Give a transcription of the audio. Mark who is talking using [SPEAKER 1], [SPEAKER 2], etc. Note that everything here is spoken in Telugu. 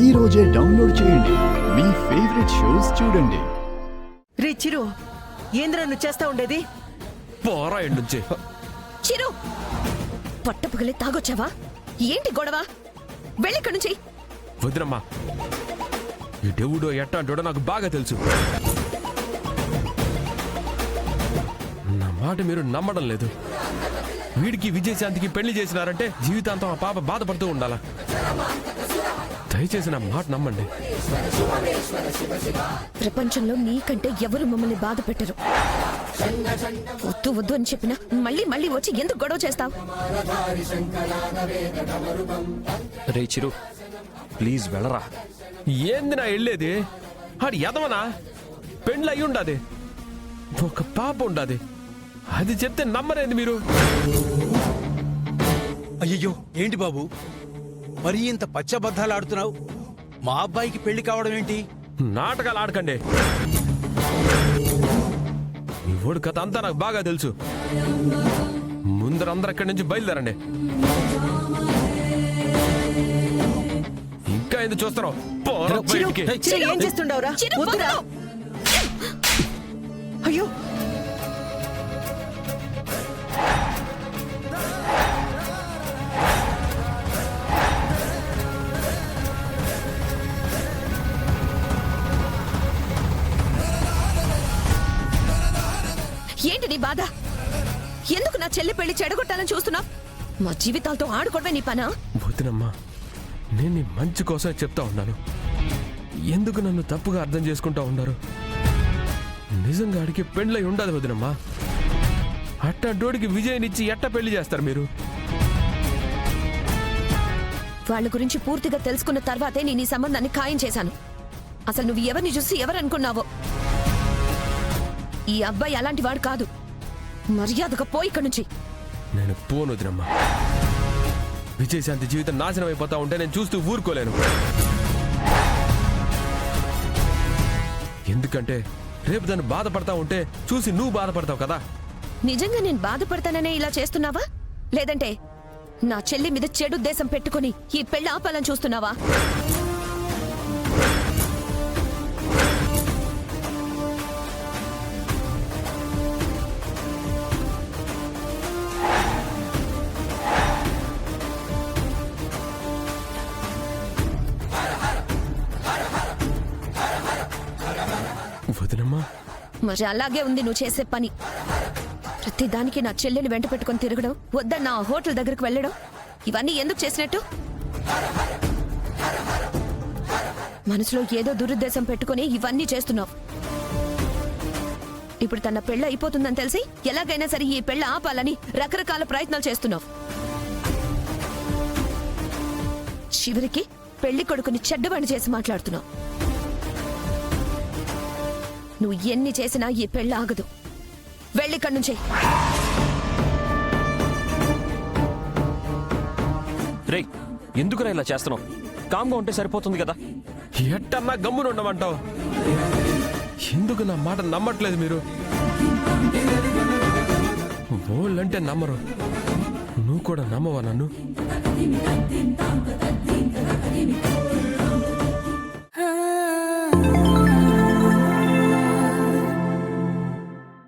[SPEAKER 1] ఈ రోజే డౌన్లోడ్ చేయండి. మీ ఫేవరెట్ షోస్ చూడండి.
[SPEAKER 2] రే చిరు, ఏంద్రా నువ్వు చేస్తా ఉండేది?
[SPEAKER 3] పోరా నుంచి.
[SPEAKER 4] చిరు, పట్టపగలే తాగొచ్చావా? ఏంటి గొడవ? వెళ్ళిక్కడి నుంచి.
[SPEAKER 3] వదినమ్మా, ఈ దేవుడో ఎట్టాంటోడో నాకు బాగా తెలుసు. నా మాట మీరు నమ్మడం లేదు. వీడికి విజయశాంతికి పెళ్లి చేసినారంటే జీవితాంతం ఆ పాప బాధపడుతూ ఉండాలా? దయచేసి నా మాట నమ్మండి.
[SPEAKER 4] ప్రపంచంలో నీకంటే ఎవరు మమ్మల్ని బాధ పెట్టరు. వద్దు వద్దు అని చెప్పినా మళ్ళీ మళ్ళీ వచ్చి ఎందుకు గొడవ చేస్తావు?
[SPEAKER 5] రే చిరు, ప్లీజ్ వెళ్ళరా.
[SPEAKER 3] ఏంది నా వెళ్ళేది? ఆడు ఎదవనా? పెండ్లు అయి ఉండాది, ఒక పాప ఉండాది. అది చెప్తే నమ్మరేంది మీరు?
[SPEAKER 6] అయ్యయ్యో, ఏంటి బాబు మరీ ఇంత పచ్చబద్ధాలు ఆడుతున్నావు? మా అబ్బాయికి పెళ్లి కావడం ఏంటి?
[SPEAKER 3] నాటకాలు ఆడకండి. మీ ఓడి కథ అంతా నాకు బాగా తెలుసు. ముందరందరూ అక్కడి నుంచి బయలుదేరండి. ఇంకా ఎందుకు చూస్తారో పోరా బయటికి.
[SPEAKER 2] చిరు, ఏం చేస్తుండవురా? వద్దురా. అయ్యో,
[SPEAKER 4] ఏంటి నీ బాధ? ఎందుకు నా చెల్లి పెళ్లి చెడగొట్టాలని చూస్తున్నావు? మా జీవితాలతో ఆడుకోవడమే నీ పనా?
[SPEAKER 3] వదినమ్మా, నేను నీ మంచి కోసమే చెప్తా ఉన్నాను. ఎందుకు నన్ను తప్పుగా అర్థం చేసుకుంటా ఉన్నారు? నిజంగా అడిగి పెండ్లై ఉండదు వదినమ్మా. అట్టాడోడికి విజయనిచ్చి ఎట్ట పెళ్లి చేస్తారు మీరు?
[SPEAKER 4] వాళ్ళ గురించి పూర్తిగా తెలుసుకున్న తర్వాతే నేను ఈ సంబంధాన్ని ఖాయం చేశాను. అసలు నువ్వు ఎవరిని చూసి ఎవరనుకున్నావో? ఈ అబ్బాయి అలాంటి వాడు కాదు. మర్యాదగా పోయి ఇక్కడి నుంచి.
[SPEAKER 3] నేను పోను వదినమ్మా. విజయశాంతి జీవితం నాశనం అయిపోతా ఉంటే నేను చూస్తూ ఊరుకోలేను. ఎందుకంటే రేపు దాన్ని బాధపడతా ఉంటే చూసి నువ్వు బాధపడతావు కదా.
[SPEAKER 4] నిజంగా నేను బాధపడతాననే ఇలా చేస్తున్నావా? లేదంటే నా చెల్లి మీద చెడుద్దేశం పెట్టుకుని ఈ పెళ్లి ఆపాలని చూస్తున్నావా?
[SPEAKER 3] వదినమ్మా,
[SPEAKER 4] మరి అలాగే ఉంది నువ్వు చేసే పని. ప్రతిదానికి నా చెల్లెని వెంట పెట్టుకుని తిరగడం, వద్దన్న ఆ హోటల్ దగ్గరకు వెళ్ళడం, ఇవన్నీ ఎందుకు చేసినట్టు? మనసులో ఏదో దురుద్దేశం పెట్టుకుని ఇవన్నీ చేస్తున్నావు. ఇప్పుడు తన పెళ్ళి అయిపోతుందని తెలిసి ఎలాగైనా సరే ఈ పెళ్ళి ఆపాలని రకరకాల ప్రయత్నాలు చేస్తున్నావు. చివరికి పెళ్లి కొడుకుని చెడ్డవాణి చేసి మాట్లాడుతున్నావు. నువ్వు ఎన్ని చేసినా ఈ పెళ్ళి ఆగదు. వెళ్ళిక్కడి నుంచి.
[SPEAKER 5] రే, ఎందుకురా ఇలా చేస్తున్నావు? కామ్గా ఉంటే సరిపోతుంది కదా.
[SPEAKER 3] ఎట్టన్నా గమ్మున ఉండమంటావు? ఎందుకు నా మాట నమ్మట్లేదు మీరు? ఓళ్ళంటే నమ్మరు, నువ్వు కూడా నమ్మవా నన్ను?